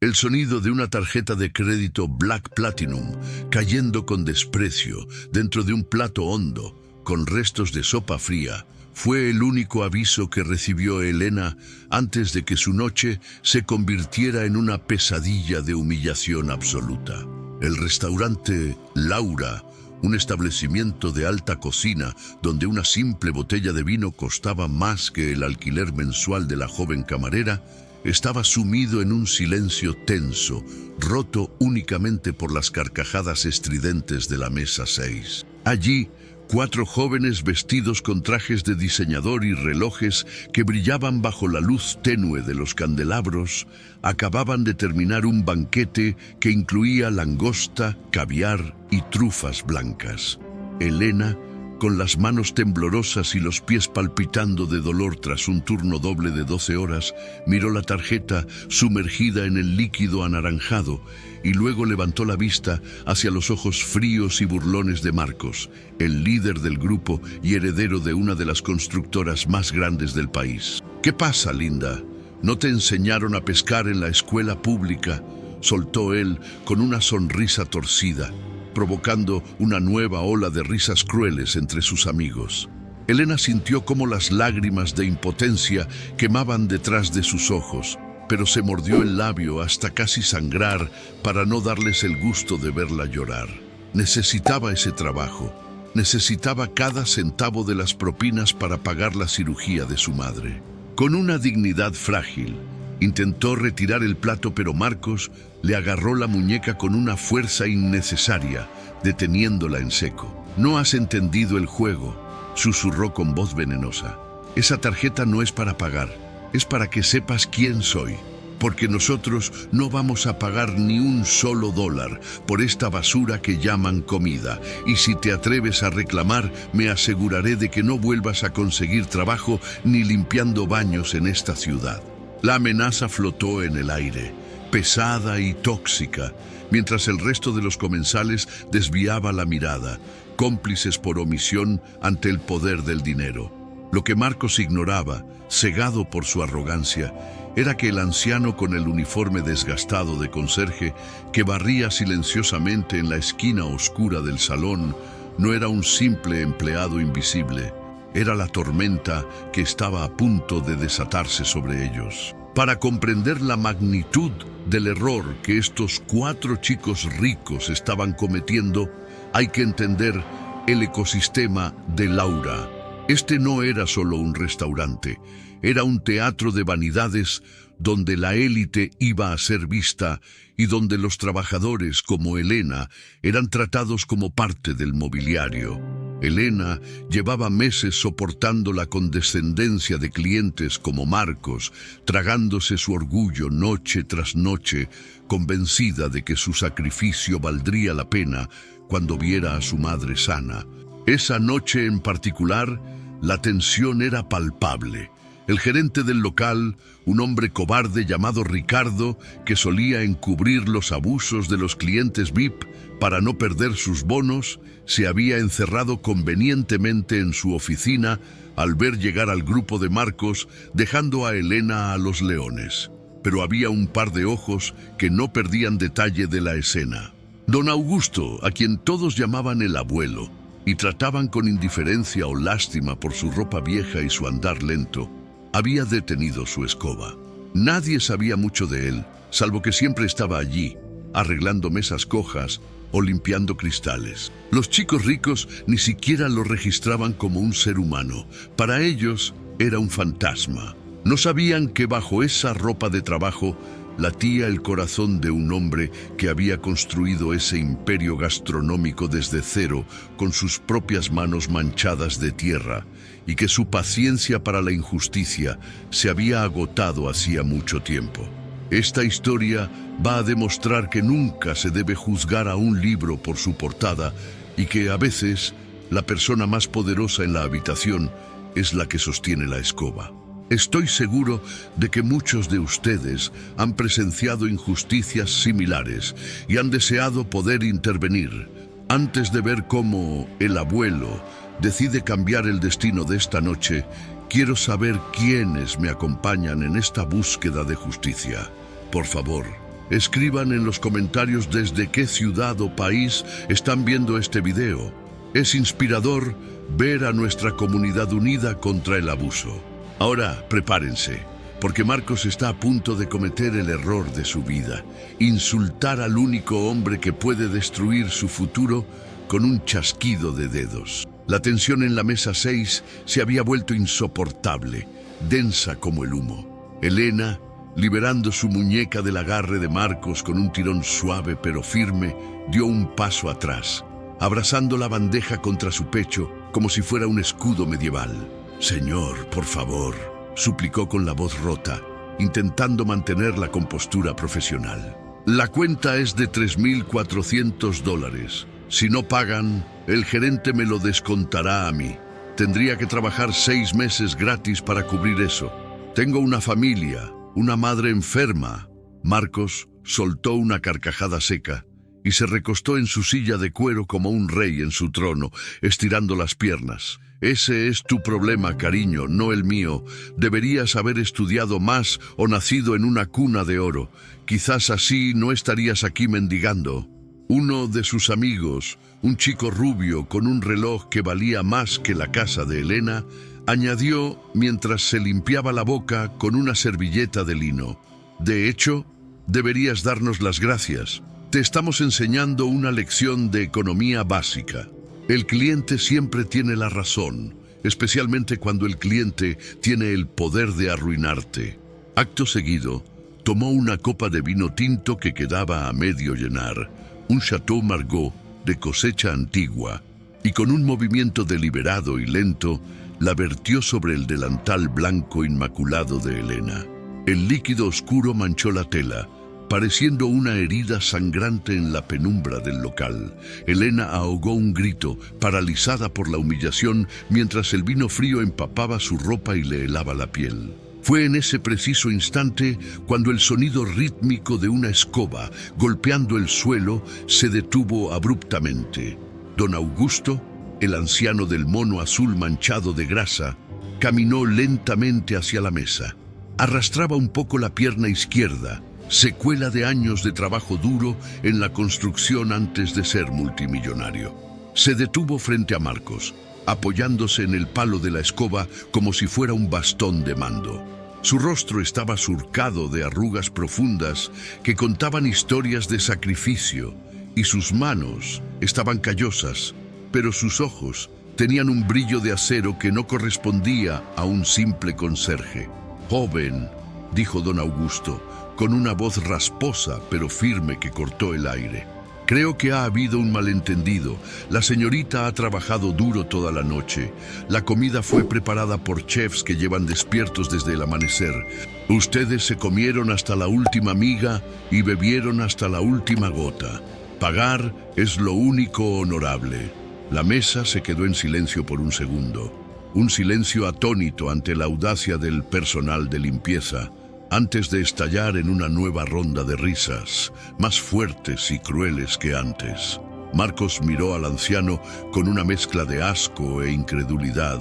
El sonido de una tarjeta de crédito Black Platinum cayendo con desprecio dentro de un plato hondo con restos de sopa fría fue el único aviso que recibió Elena antes de que su noche se convirtiera en una pesadilla de humillación absoluta. El restaurante Laura, un establecimiento de alta cocina donde una simple botella de vino costaba más que el alquiler mensual de la joven camarera, estaba sumido en un silencio tenso, roto únicamente por las carcajadas estridentes de la mesa 6. Allí, 4 jóvenes vestidos con trajes de diseñador y relojes que brillaban bajo la luz tenue de los candelabros, acababan de terminar un banquete que incluía langosta, caviar y trufas blancas. Elena, con las manos temblorosas y los pies palpitando de dolor tras un turno doble de 12 horas, miró la tarjeta sumergida en el líquido anaranjado y luego levantó la vista hacia los ojos fríos y burlones de Marcos, el líder del grupo y heredero de una de las constructoras más grandes del país. «¿Qué pasa, linda? ¿No te enseñaron a pescar en la escuela pública?», soltó él con una sonrisa torcida, provocando una nueva ola de risas crueles entre sus amigos. Elena sintió cómo las lágrimas de impotencia quemaban detrás de sus ojos, pero se mordió el labio hasta casi sangrar para no darles el gusto de verla llorar. Necesitaba ese trabajo, necesitaba cada centavo de las propinas para pagar la cirugía de su madre. Con una dignidad frágil, intentó retirar el plato, pero Marcos le agarró la muñeca con una fuerza innecesaria, deteniéndola en seco. «No has entendido el juego», susurró con voz venenosa. «Esa tarjeta no es para pagar, es para que sepas quién soy, porque nosotros no vamos a pagar ni un solo dólar por esta basura que llaman comida, y si te atreves a reclamar, me aseguraré de que no vuelvas a conseguir trabajo ni limpiando baños en esta ciudad». La amenaza flotó en el aire, pesada y tóxica, mientras el resto de los comensales desviaba la mirada, cómplices por omisión ante el poder del dinero. Lo que Marcos ignoraba, cegado por su arrogancia, era que el anciano con el uniforme desgastado de conserje, que barría silenciosamente en la esquina oscura del salón, no era un simple empleado invisible. Era la tormenta que estaba a punto de desatarse sobre ellos. Para comprender la magnitud del error que estos 4 chicos ricos estaban cometiendo, hay que entender el ecosistema de Laura. Este no era solo un restaurante, era un teatro de vanidades donde la élite iba a ser vista y donde los trabajadores como Elena eran tratados como parte del mobiliario. Elena llevaba meses soportando la condescendencia de clientes como Marcos, tragándose su orgullo noche tras noche, convencida de que su sacrificio valdría la pena cuando viera a su madre sana. Esa noche en particular, la tensión era palpable. El gerente del local, un hombre cobarde llamado Ricardo, que solía encubrir los abusos de los clientes VIP para no perder sus bonos, se había encerrado convenientemente en su oficina al ver llegar al grupo de Marcos, dejando a Elena a los leones. Pero había un par de ojos que no perdían detalle de la escena. Don Augusto, a quien todos llamaban el abuelo, y trataban con indiferencia o lástima por su ropa vieja y su andar lento, había detenido su escoba. Nadie sabía mucho de él, salvo que siempre estaba allí, arreglando mesas cojas o limpiando cristales. Los chicos ricos ni siquiera lo registraban como un ser humano. Para ellos era un fantasma. No sabían que bajo esa ropa de trabajo latía el corazón de un hombre que había construido ese imperio gastronómico desde cero con sus propias manos manchadas de tierra, y que su paciencia para la injusticia se había agotado hacía mucho tiempo. Esta historia va a demostrar que nunca se debe juzgar a un libro por su portada y que a veces la persona más poderosa en la habitación es la que sostiene la escoba. Estoy seguro de que muchos de ustedes han presenciado injusticias similares y han deseado poder intervenir. Antes de ver cómo el abuelo decide cambiar el destino de esta noche, quiero saber quiénes me acompañan en esta búsqueda de justicia. Por favor, Escriban en los comentarios desde qué ciudad o país están viendo este video. Es inspirador ver a nuestra comunidad unida contra el abuso. Ahora, prepárense, porque Marcos está a punto de cometer el error de su vida: insultar al único hombre que puede destruir su futuro con un chasquido de dedos. La tensión en la mesa 6 se había vuelto insoportable, densa como el humo. Elena, liberando su muñeca del agarre de Marcos con un tirón suave pero firme, dio un paso atrás, abrazando la bandeja contra su pecho como si fuera un escudo medieval. «Señor, por favor», suplicó con la voz rota, intentando mantener la compostura profesional. «La cuenta es de $3,400. Si no pagan, el gerente me lo descontará a mí. Tendría que trabajar 6 meses gratis para cubrir eso. Tengo una familia, una madre enferma». Marcos soltó una carcajada seca y se recostó en su silla de cuero como un rey en su trono, estirando las piernas. «Ese es tu problema, cariño, no el mío. Deberías haber estudiado más o nacido en una cuna de oro. Quizás así no estarías aquí mendigando». Uno de sus amigos, un chico rubio con un reloj que valía más que la casa de Elena, añadió mientras se limpiaba la boca con una servilleta de lino: «De hecho, deberías darnos las gracias. Te estamos enseñando una lección de economía básica. El cliente siempre tiene la razón, especialmente cuando el cliente tiene el poder de arruinarte». Acto seguido, tomó una copa de vino tinto que quedaba a medio llenar, un Chateau Margaux de cosecha antigua, y con un movimiento deliberado y lento, la vertió sobre el delantal blanco inmaculado de Elena. El líquido oscuro manchó la tela, pareciendo una herida sangrante en la penumbra del local. Elena ahogó un grito, paralizada por la humillación, mientras el vino frío empapaba su ropa y le helaba la piel. Fue en ese preciso instante cuando el sonido rítmico de una escoba golpeando el suelo se detuvo abruptamente. Don Augusto, el anciano del mono azul manchado de grasa, caminó lentamente hacia la mesa. Arrastraba un poco la pierna izquierda, secuela de años de trabajo duro en la construcción antes de ser multimillonario. Se detuvo frente a Marcos, apoyándose en el palo de la escoba como si fuera un bastón de mando. Su rostro estaba surcado de arrugas profundas que contaban historias de sacrificio, y sus manos estaban callosas, pero sus ojos tenían un brillo de acero que no correspondía a un simple conserje. «Joven», dijo don Augusto, con una voz rasposa pero firme que cortó el aire, «creo que ha habido un malentendido. La señorita ha trabajado duro toda la noche. La comida fue preparada por chefs que llevan despiertos desde el amanecer. Ustedes se comieron hasta la última miga y bebieron hasta la última gota. Pagar es lo único honorable». La mesa se quedó en silencio por un segundo, un silencio atónito ante la audacia del personal de limpieza, antes de estallar en una nueva ronda de risas, más fuertes y crueles que antes. Marcos miró al anciano con una mezcla de asco e incredulidad,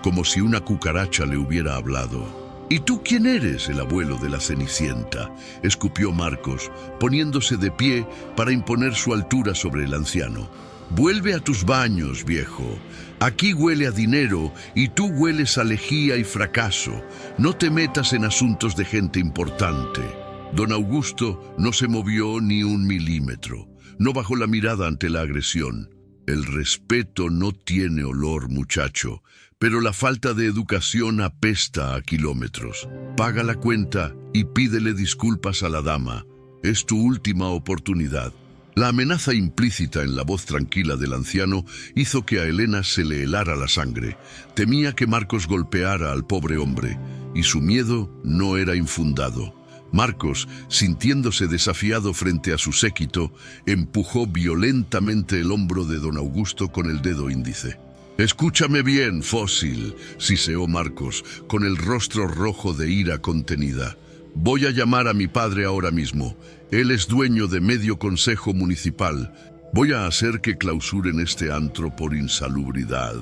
como si una cucaracha le hubiera hablado. «¿Y tú quién eres, el abuelo de la Cenicienta?», escupió Marcos, poniéndose de pie para imponer su altura sobre el anciano. «Vuelve a tus baños, viejo. Aquí huele a dinero y tú hueles a lejía y fracaso. No te metas en asuntos de gente importante». Don Augusto no se movió ni un milímetro. No bajó la mirada ante la agresión. «El respeto no tiene olor, muchacho, pero la falta de educación apesta a kilómetros. Paga la cuenta y pídele disculpas a la dama. Es tu última oportunidad». La amenaza implícita en la voz tranquila del anciano hizo que a Elena se le helara la sangre. Temía que Marcos golpeara al pobre hombre, y su miedo no era infundado. Marcos, sintiéndose desafiado frente a su séquito, empujó violentamente el hombro de don Augusto con el dedo índice. «Escúchame bien, fósil», siseó Marcos, con el rostro rojo de ira contenida. «Voy a llamar a mi padre ahora mismo. Él es dueño de medio consejo municipal. Voy a hacer que clausuren este antro por insalubridad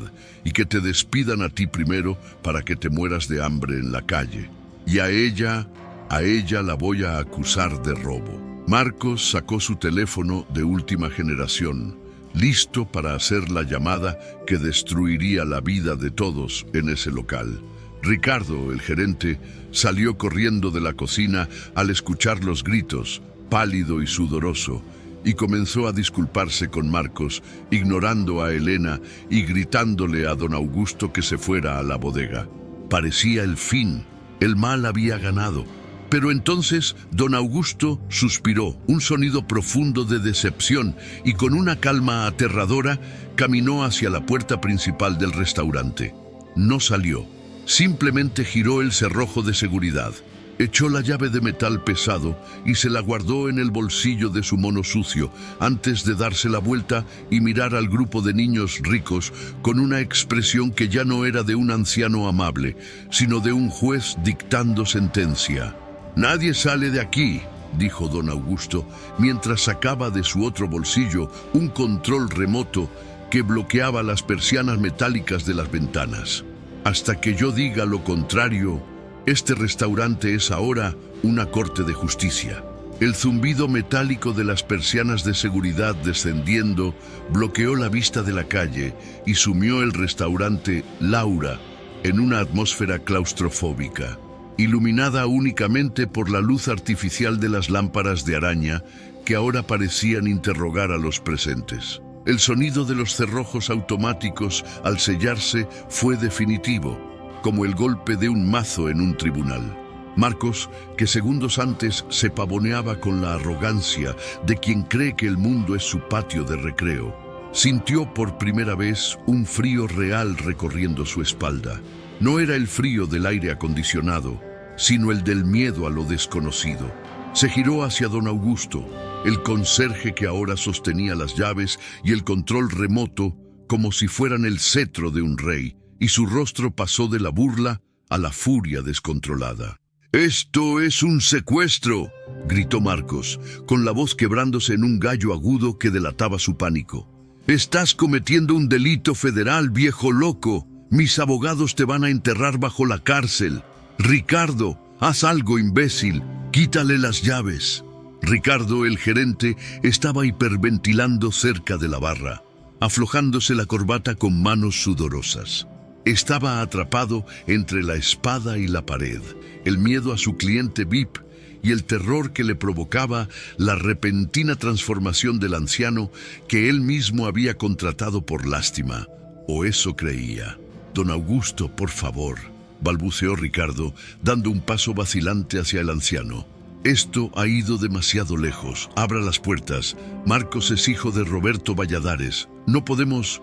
y que te despidan a ti primero para que te mueras de hambre en la calle. Y a ella la voy a acusar de robo». Marcos sacó su teléfono de última generación, listo para hacer la llamada que destruiría la vida de todos en ese local. Ricardo, el gerente, salió corriendo de la cocina al escuchar los gritos, pálido y sudoroso, y comenzó a disculparse con Marcos, ignorando a Elena y gritándole a don Augusto que se fuera a la bodega. Parecía el fin, el mal había ganado. Pero entonces don Augusto suspiró, un sonido profundo de decepción, y con una calma aterradora caminó hacia la puerta principal del restaurante. No salió, simplemente giró el cerrojo de seguridad, echó la llave de metal pesado y se la guardó en el bolsillo de su mono sucio antes de darse la vuelta y mirar al grupo de niños ricos con una expresión que ya no era de un anciano amable, sino de un juez dictando sentencia. «Nadie sale de aquí», dijo don Augusto, mientras sacaba de su otro bolsillo un control remoto que bloqueaba las persianas metálicas de las ventanas. «Hasta que yo diga lo contrario, este restaurante es ahora una corte de justicia». El zumbido metálico de las persianas de seguridad descendiendo bloqueó la vista de la calle y sumió el restaurante Laura en una atmósfera claustrofóbica, iluminada únicamente por la luz artificial de las lámparas de araña que ahora parecían interrogar a los presentes. El sonido de los cerrojos automáticos al sellarse fue definitivo, como el golpe de un mazo en un tribunal. Marcos, que segundos antes se pavoneaba con la arrogancia de quien cree que el mundo es su patio de recreo, sintió por primera vez un frío real recorriendo su espalda. No era el frío del aire acondicionado, sino el del miedo a lo desconocido. Se giró hacia don Augusto, el conserje que ahora sostenía las llaves y el control remoto como si fueran el cetro de un rey, y su rostro pasó de la burla a la furia descontrolada. «¡Esto es un secuestro!», gritó Marcos, con la voz quebrándose en un gallo agudo que delataba su pánico. «Estás cometiendo un delito federal, viejo loco. Mis abogados te van a enterrar bajo la cárcel. Ricardo, haz algo, imbécil. Quítale las llaves». Ricardo, el gerente, estaba hiperventilando cerca de la barra, aflojándose la corbata con manos sudorosas. Estaba atrapado entre la espada y la pared, el miedo a su cliente VIP y el terror que le provocaba la repentina transformación del anciano que él mismo había contratado por lástima, o eso creía. «Don Augusto, por favor», balbuceó Ricardo, dando un paso vacilante hacia el anciano. «Esto ha ido demasiado lejos. Abra las puertas. Marcos es hijo de Roberto Valladares. No podemos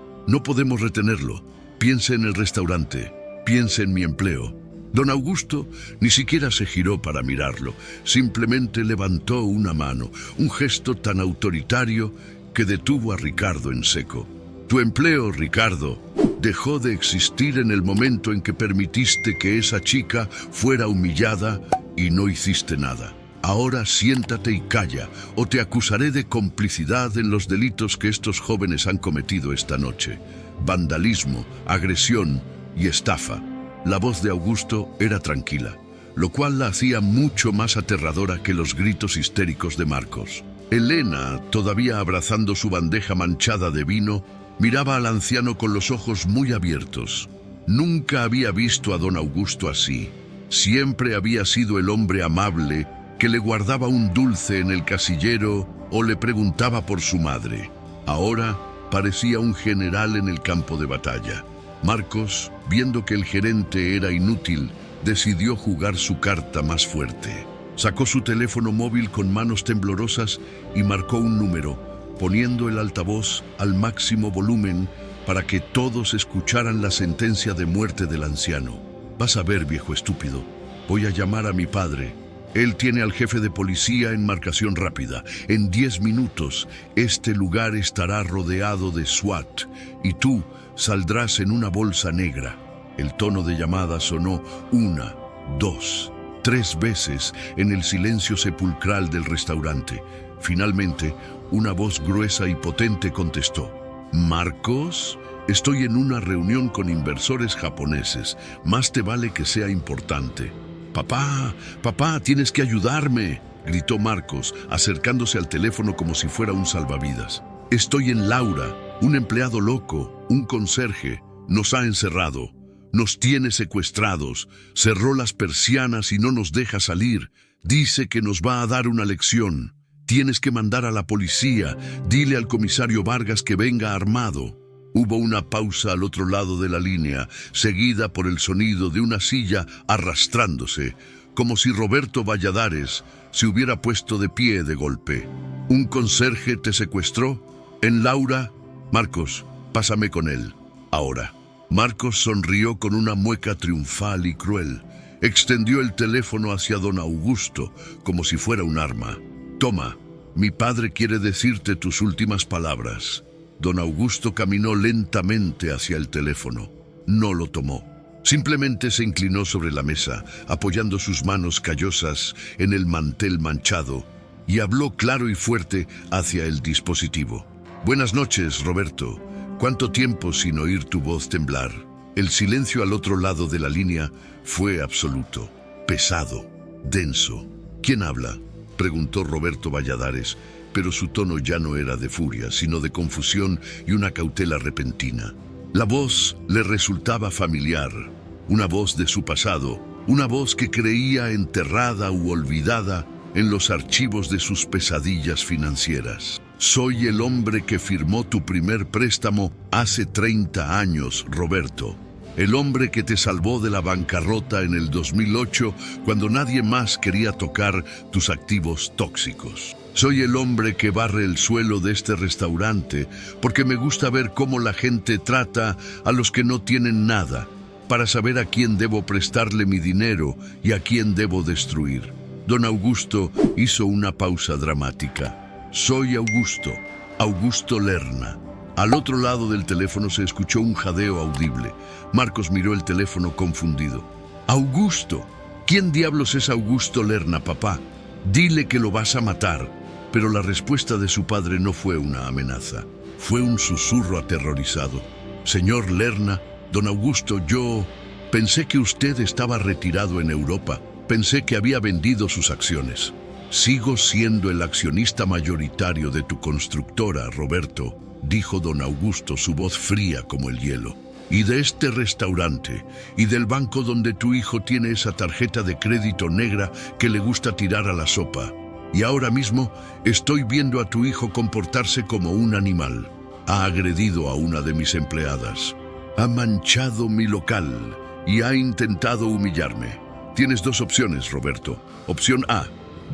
retenerlo. Piense en el restaurante. Piense en mi empleo». Don Augusto ni siquiera se giró para mirarlo. Simplemente levantó una mano, un gesto tan autoritario que detuvo a Ricardo en seco. «Tu empleo, Ricardo, dejó de existir en el momento en que permitiste que esa chica fuera humillada y no hiciste nada. Ahora siéntate y calla, o te acusaré de complicidad en los delitos que estos jóvenes han cometido esta noche: vandalismo, agresión y estafa». La voz de Augusto era tranquila, lo cual la hacía mucho más aterradora que los gritos histéricos de Marcos. Elena, todavía abrazando su bandeja manchada de vino, miraba al anciano con los ojos muy abiertos. Nunca había visto a don Augusto así. Siempre había sido el hombre amable que le guardaba un dulce en el casillero o le preguntaba por su madre. Ahora parecía un general en el campo de batalla. Marcos, viendo que el gerente era inútil, decidió jugar su carta más fuerte. Sacó su teléfono móvil con manos temblorosas y marcó un número, poniendo el altavoz al máximo volumen para que todos escucharan la sentencia de muerte del anciano. «Vas a ver, viejo estúpido. Voy a llamar a mi padre. Él tiene al jefe de policía en marcación rápida. En 10 minutos, este lugar estará rodeado de SWAT y tú saldrás en una bolsa negra». El tono de llamada sonó 1, 2, 3 veces en el silencio sepulcral del restaurante. Finalmente, una voz gruesa y potente contestó: «¿Marcos? Estoy en una reunión con inversores japoneses. Más te vale que sea importante». Papá, tienes que ayudarme», gritó Marcos, acercándose al teléfono como si fuera un salvavidas. Estoy en Laura, un empleado loco, un conserje. Nos ha encerrado, nos tiene secuestrados, cerró las persianas y no nos deja salir. Dice que nos va a dar una lección. Tienes que mandar a la policía, dile al comisario Vargas que venga armado. Hubo una pausa al otro lado de la línea, seguida por el sonido de una silla arrastrándose, como si Roberto Valladares se hubiera puesto de pie de golpe. ¿Un conserje te secuestró? ¿En Laura? Marcos, pásame con él. Ahora. Marcos sonrió con una mueca triunfal y cruel. Extendió el teléfono hacia don Augusto, como si fuera un arma. Toma, mi padre quiere decirte tus últimas palabras. Don Augusto caminó lentamente hacia el teléfono. No lo tomó. Simplemente se inclinó sobre la mesa, apoyando sus manos callosas en el mantel manchado, y habló claro y fuerte hacia el dispositivo. Buenas noches, Roberto. ¿Cuánto tiempo sin oír tu voz temblar? El silencio al otro lado de la línea fue absoluto, pesado, denso. ¿Quién habla?, preguntó Roberto Valladares, pero su tono ya no era de furia, sino de confusión y una cautela repentina. La voz le resultaba familiar, una voz de su pasado, una voz que creía enterrada u olvidada en los archivos de sus pesadillas financieras. Soy el hombre que firmó tu primer préstamo hace 30 años, Roberto. El hombre que te salvó de la bancarrota en el 2008 cuando nadie más quería tocar tus activos tóxicos. Soy el hombre que barre el suelo de este restaurante porque me gusta ver cómo la gente trata a los que no tienen nada, para saber a quién debo prestarle mi dinero y a quién debo destruir. Don Augusto hizo una pausa dramática. Soy Augusto, Augusto Lerna. Al otro lado del teléfono se escuchó un jadeo audible. Marcos miró el teléfono confundido. Augusto, ¿quién diablos es Augusto Lerna, papá? Dile que lo vas a matar. Pero la respuesta de su padre no fue una amenaza. Fue un susurro aterrorizado. Señor Lerna, don Augusto, yo pensé que usted estaba retirado en Europa. Pensé que había vendido sus acciones. Sigo siendo el accionista mayoritario de tu constructora, Roberto, dijo don Augusto, su voz fría como el hielo. Y de este restaurante, y del banco donde tu hijo tiene esa tarjeta de crédito negra que le gusta tirar a la sopa. Y ahora mismo estoy viendo a tu hijo comportarse como un animal. Ha agredido a una de mis empleadas. Ha manchado mi local y ha intentado humillarme. Tienes dos opciones, Roberto. Opción A,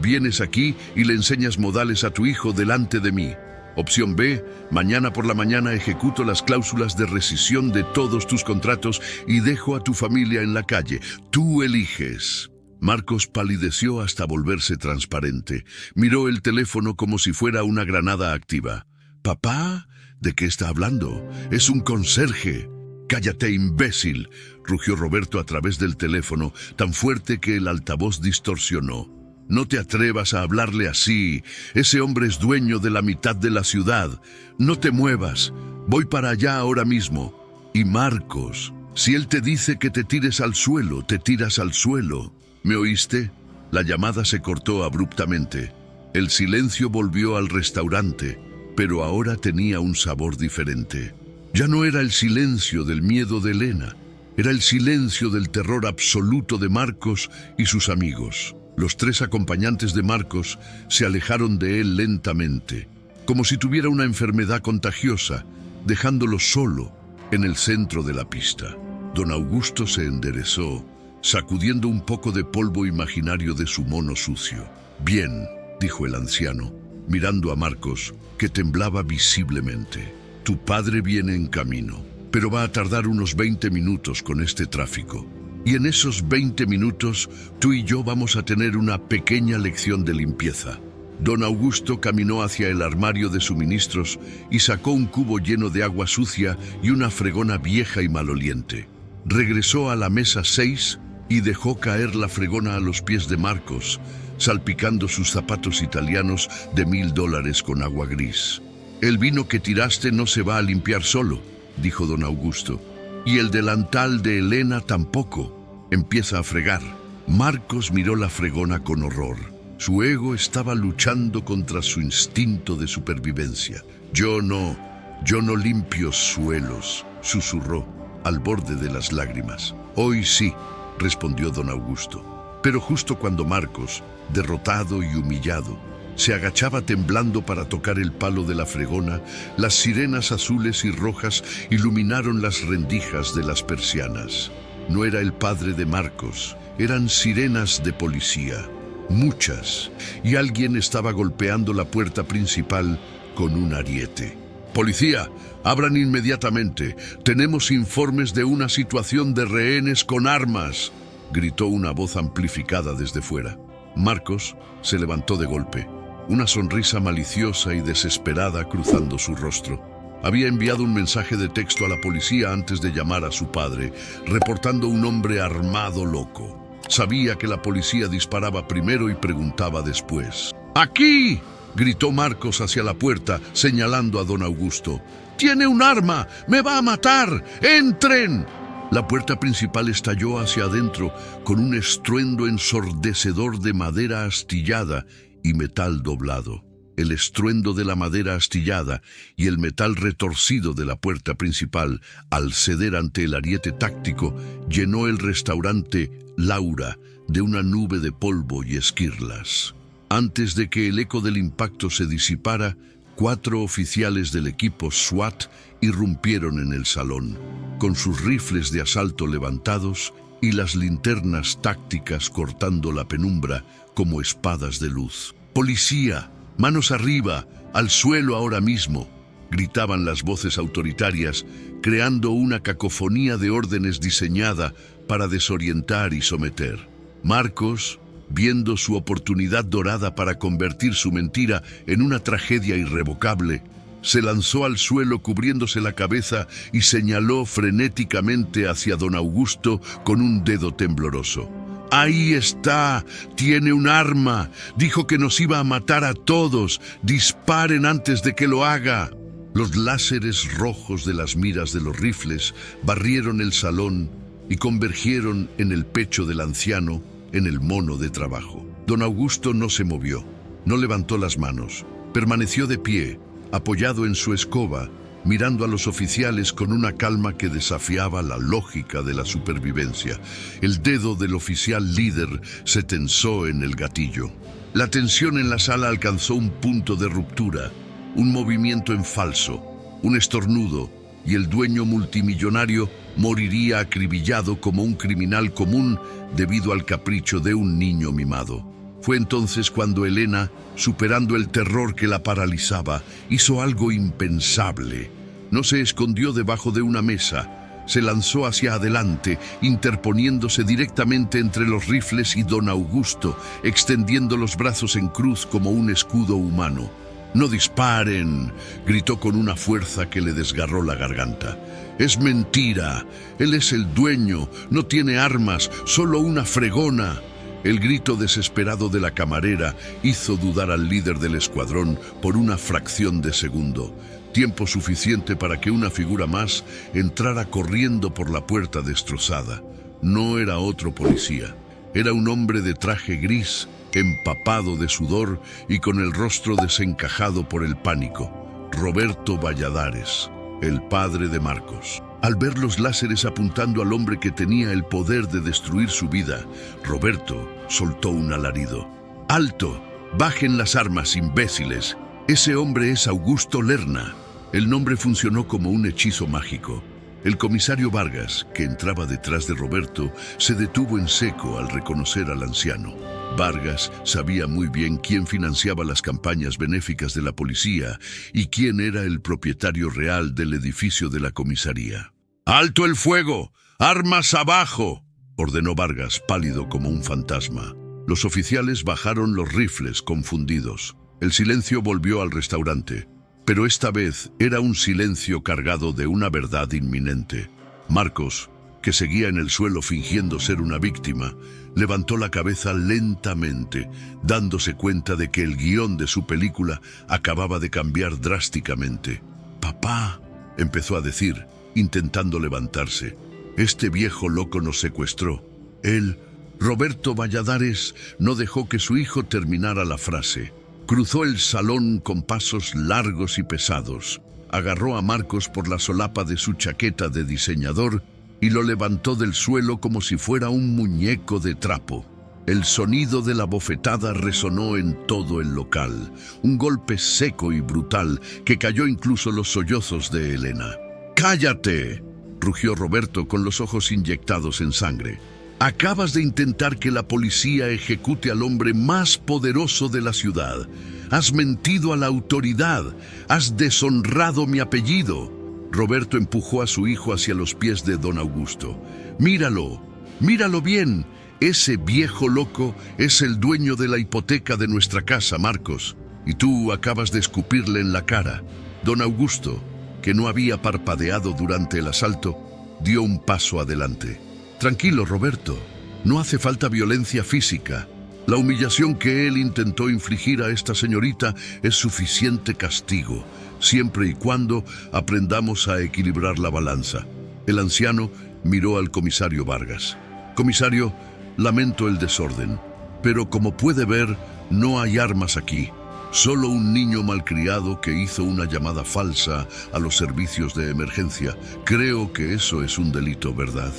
vienes aquí y le enseñas modales a tu hijo delante de mí. Opción B, mañana por la mañana ejecuto las cláusulas de rescisión de todos tus contratos y dejo a tu familia en la calle. Tú eliges. Marcos palideció hasta volverse transparente. Miró el teléfono como si fuera una granada activa. ¿Papá? ¿De qué está hablando? Es un conserje. ¡Cállate, imbécil!, rugió Roberto a través del teléfono, tan fuerte que el altavoz distorsionó. No te atrevas a hablarle así. Ese hombre es dueño de la mitad de la ciudad. No te muevas. Voy para allá ahora mismo. Y Marcos, si él te dice que te tires al suelo, te tiras al suelo. ¿Me oíste? La llamada se cortó abruptamente. El silencio volvió al restaurante, pero ahora tenía un sabor diferente. Ya no era el silencio del miedo de Elena, era el silencio del terror absoluto de Marcos y sus amigos. Los tres acompañantes de Marcos se alejaron de él lentamente, como si tuviera una enfermedad contagiosa, dejándolo solo en el centro de la pista. Don Augusto se enderezó, sacudiendo un poco de polvo imaginario de su mono sucio. Bien, dijo el anciano, mirando a Marcos, que temblaba visiblemente. Tu padre viene en camino, pero va a tardar unos 20 minutos con este tráfico. Y en esos 20 minutos, tú y yo vamos a tener una pequeña lección de limpieza. Don Augusto caminó hacia el armario de suministros y sacó un cubo lleno de agua sucia y una fregona vieja y maloliente. Regresó a la mesa 6 y dejó caer la fregona a los pies de Marcos, salpicando sus zapatos italianos de $1000 con agua gris. El vino que tiraste no se va a limpiar solo, dijo don Augusto. Y el delantal de Elena tampoco. Empieza a fregar. Marcos miró la fregona con horror. Su ego estaba luchando contra su instinto de supervivencia. Yo no limpio suelos, susurró, al borde de las lágrimas. Hoy sí, respondió don Augusto. Pero justo cuando Marcos, derrotado y humillado, se agachaba temblando para tocar el palo de la fregona, las sirenas azules y rojas iluminaron las rendijas de las persianas. No era el padre de Marcos, eran sirenas de policía, muchas, y alguien estaba golpeando la puerta principal con un ariete. «Policía, abran inmediatamente. Tenemos informes de una situación de rehenes con armas», gritó una voz amplificada desde fuera. Marcos se levantó de golpe, una sonrisa maliciosa y desesperada cruzando su rostro. Había enviado un mensaje de texto a la policía antes de llamar a su padre, reportando un hombre armado loco. Sabía que la policía disparaba primero y preguntaba después. «¡Aquí!», gritó Marcos hacia la puerta, señalando a don Augusto. «¡Tiene un arma! ¡Me va a matar! ¡Entren!». La puerta principal estalló hacia adentro con un estruendo ensordecedor de madera astillada y metal doblado. El estruendo de la madera astillada y el metal retorcido de la puerta principal, al ceder ante el ariete táctico, llenó el restaurante Laura de una nube de polvo y esquirlas. Antes de que el eco del impacto se disipara, 4 oficiales del equipo SWAT irrumpieron en el salón, con sus rifles de asalto levantados y las linternas tácticas cortando la penumbra como espadas de luz. «¡Policía! ¡Manos arriba! ¡Al suelo ahora mismo!», gritaban las voces autoritarias, creando una cacofonía de órdenes diseñada para desorientar y someter. Marcos, viendo su oportunidad dorada para convertir su mentira en una tragedia irrevocable, se lanzó al suelo cubriéndose la cabeza y señaló frenéticamente hacia don Augusto con un dedo tembloroso. «Ahí está, tiene un arma, dijo que nos iba a matar a todos, disparen antes de que lo haga». Los láseres rojos de las miras de los rifles barrieron el salón y convergieron en el pecho del anciano, en el mono de trabajo. Don Augusto no se movió, no levantó las manos, permaneció de pie, apoyado en su escoba, mirando a los oficiales con una calma que desafiaba la lógica de la supervivencia. El dedo del oficial líder se tensó en el gatillo. La tensión en la sala alcanzó un punto de ruptura, un movimiento en falso, un estornudo, y el dueño multimillonario moriría acribillado como un criminal común debido al capricho de un niño mimado. Fue entonces cuando Elena, superando el terror que la paralizaba, hizo algo impensable. No se escondió debajo de una mesa, se lanzó hacia adelante, interponiéndose directamente entre los rifles y don Augusto, extendiendo los brazos en cruz como un escudo humano. «¡No disparen!», gritó con una fuerza que le desgarró la garganta. «Es mentira, él es el dueño, no tiene armas, solo una fregona». El grito desesperado de la camarera hizo dudar al líder del escuadrón por una fracción de segundo, tiempo suficiente para que una figura más entrara corriendo por la puerta destrozada. No era otro policía, era un hombre de traje gris, empapado de sudor y con el rostro desencajado por el pánico. Roberto Valladares, el padre de Marcos. Al ver los láseres apuntando al hombre que tenía el poder de destruir su vida, Roberto soltó un alarido. «¡Alto! ¡Bajen las armas, imbéciles! Ese hombre es Augusto Lerna». El nombre funcionó como un hechizo mágico. El comisario Vargas, que entraba detrás de Roberto, se detuvo en seco al reconocer al anciano. Vargas sabía muy bien quién financiaba las campañas benéficas de la policía y quién era el propietario real del edificio de la comisaría. «¡Alto el fuego! ¡Armas abajo!», ordenó Vargas, pálido como un fantasma. Los oficiales bajaron los rifles, confundidos. El silencio volvió al restaurante, pero esta vez era un silencio cargado de una verdad inminente. Marcos, que seguía en el suelo fingiendo ser una víctima, levantó la cabeza lentamente, dándose cuenta de que el guión de su película acababa de cambiar drásticamente. «Papá», empezó a decir, intentando levantarse, «este viejo loco nos secuestró. Él, Roberto Valladares no dejó que su hijo terminara la frase. Cruzó el salón con pasos largos y pesados. Agarró a Marcos por la solapa de su chaqueta de diseñador y lo levantó del suelo como si fuera un muñeco de trapo. El sonido de la bofetada resonó en todo el local, un golpe seco y brutal que cayó incluso los sollozos de Elena. ¡Cállate!, rugió Roberto con los ojos inyectados en sangre. Acabas de intentar que la policía ejecute al hombre más poderoso de la ciudad. Has mentido a la autoridad, has deshonrado mi apellido. Roberto empujó a su hijo hacia los pies de don Augusto. Míralo, míralo bien. Ese viejo loco es el dueño de la hipoteca de nuestra casa, Marcos, y tú acabas de escupirle en la cara. Don Augusto, que no había parpadeado durante el asalto, dio un paso adelante. Tranquilo, Roberto, no hace falta violencia física. La humillación que él intentó infligir a esta señorita es suficiente castigo, siempre y cuando aprendamos a equilibrar la balanza. El anciano miró al comisario Vargas. Comisario, lamento el desorden, pero como puede ver, no hay armas aquí. Solo un niño malcriado que hizo una llamada falsa a los servicios de emergencia. Creo que eso es un delito, ¿verdad?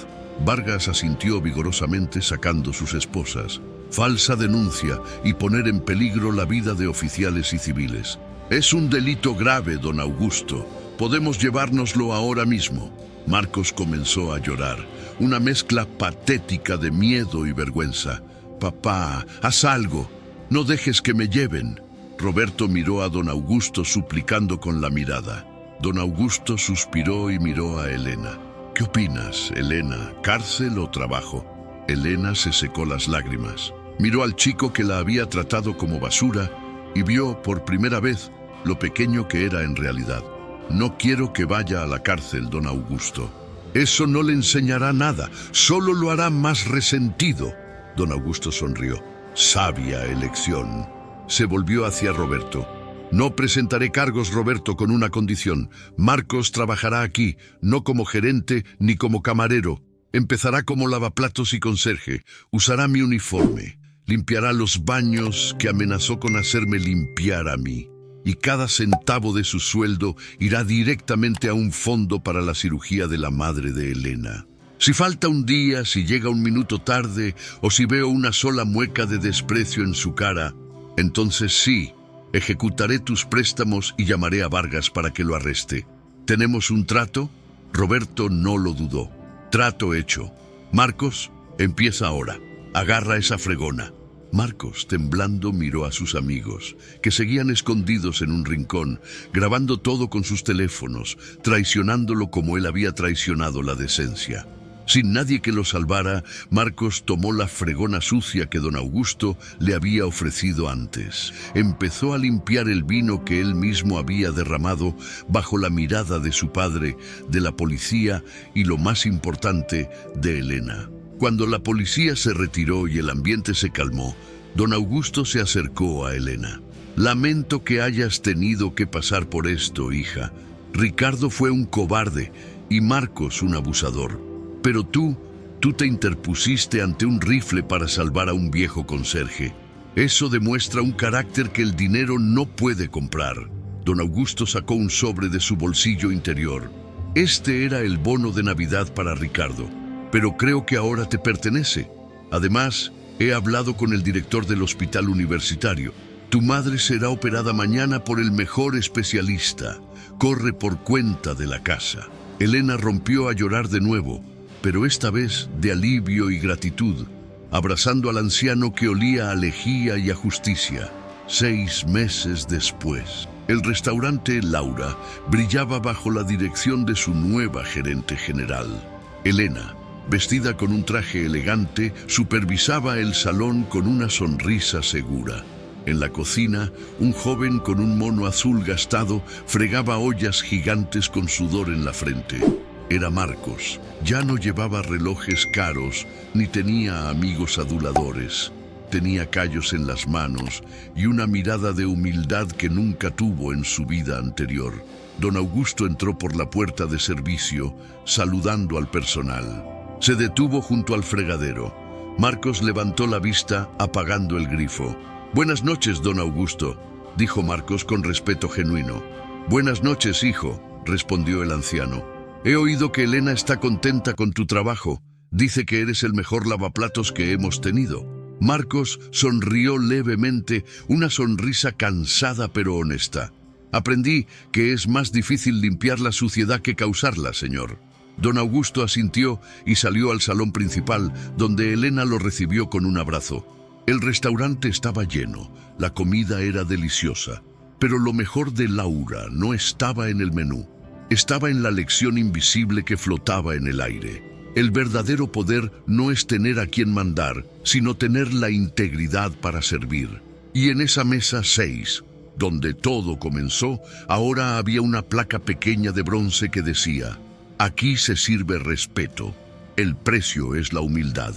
Vargas asintió vigorosamente sacando sus esposas. Falsa denuncia y poner en peligro la vida de oficiales y civiles. Es un delito grave, don Augusto. Podemos llevárnoslo ahora mismo. Marcos comenzó a llorar, una mezcla patética de miedo y vergüenza. Papá, haz algo. No dejes que me lleven. Roberto miró a don Augusto suplicando con la mirada. Don Augusto suspiró y miró a Elena. ¿Qué opinas, Elena? ¿Cárcel o trabajo? Elena se secó las lágrimas. Miró al chico que la había tratado como basura y vio por primera vez lo pequeño que era en realidad. No quiero que vaya a la cárcel, don Augusto. Eso no le enseñará nada, solo lo hará más resentido. Don Augusto sonrió. Sabia elección. Se volvió hacia Roberto. No presentaré cargos, Roberto, con una condición. Marcos trabajará aquí, no como gerente ni como camarero. Empezará como lavaplatos y conserje. Usará mi uniforme. Limpiará los baños que amenazó con hacerme limpiar a mí. Y cada centavo de su sueldo irá directamente a un fondo para la cirugía de la madre de Elena. Si falta un día, si llega un minuto tarde, o si veo una sola mueca de desprecio en su cara, entonces sí, ejecutaré tus préstamos y llamaré a Vargas para que lo arreste. ¿Tenemos un trato? Roberto no lo dudó. Trato hecho. Marcos, empieza ahora. Agarra esa fregona. Marcos, temblando, miró a sus amigos, que seguían escondidos en un rincón, grabando todo con sus teléfonos, traicionándolo como él había traicionado la decencia. Sin nadie que lo salvara, Marcos tomó la fregona sucia que don Augusto le había ofrecido antes. Empezó a limpiar el vino que él mismo había derramado bajo la mirada de su padre, de la policía y, lo más importante, de Elena. Cuando la policía se retiró y el ambiente se calmó, don Augusto se acercó a Elena. Lamento que hayas tenido que pasar por esto, hija. Ricardo fue un cobarde y Marcos un abusador. Pero tú te interpusiste ante un rifle para salvar a un viejo conserje. Eso demuestra un carácter que el dinero no puede comprar. Don Augusto sacó un sobre de su bolsillo interior. Este era el bono de Navidad para Ricardo, pero creo que ahora te pertenece. Además, he hablado con el director del hospital universitario. Tu madre será operada mañana por el mejor especialista. Corre por cuenta de la casa. Elena rompió a llorar de nuevo, pero esta vez de alivio y gratitud, abrazando al anciano que olía a lejía y a justicia. 6 meses después, el restaurante Laura brillaba bajo la dirección de su nueva gerente general. Elena, vestida con un traje elegante, supervisaba el salón con una sonrisa segura. En la cocina, un joven con un mono azul gastado fregaba ollas gigantes con sudor en la frente. Era Marcos. Ya no llevaba relojes caros ni tenía amigos aduladores. Tenía callos en las manos y una mirada de humildad que nunca tuvo en su vida anterior. Don Augusto entró por la puerta de servicio, saludando al personal. Se detuvo junto al fregadero. Marcos levantó la vista, apagando el grifo. «Buenas noches, don Augusto», dijo Marcos con respeto genuino. «Buenas noches, hijo», respondió el anciano. «He oído que Elena está contenta con tu trabajo. Dice que eres el mejor lavaplatos que hemos tenido». Marcos sonrió levemente, una sonrisa cansada pero honesta. «Aprendí que es más difícil limpiar la suciedad que causarla, señor». Don Augusto asintió y salió al salón principal, donde Elena lo recibió con un abrazo. El restaurante estaba lleno, la comida era deliciosa, pero lo mejor de Laura no estaba en el menú. Estaba en la lección invisible que flotaba en el aire. El verdadero poder no es tener a quien mandar, sino tener la integridad para servir. Y en esa mesa 6, donde todo comenzó, ahora había una placa pequeña de bronce que decía: «Aquí se sirve respeto. El precio es la humildad».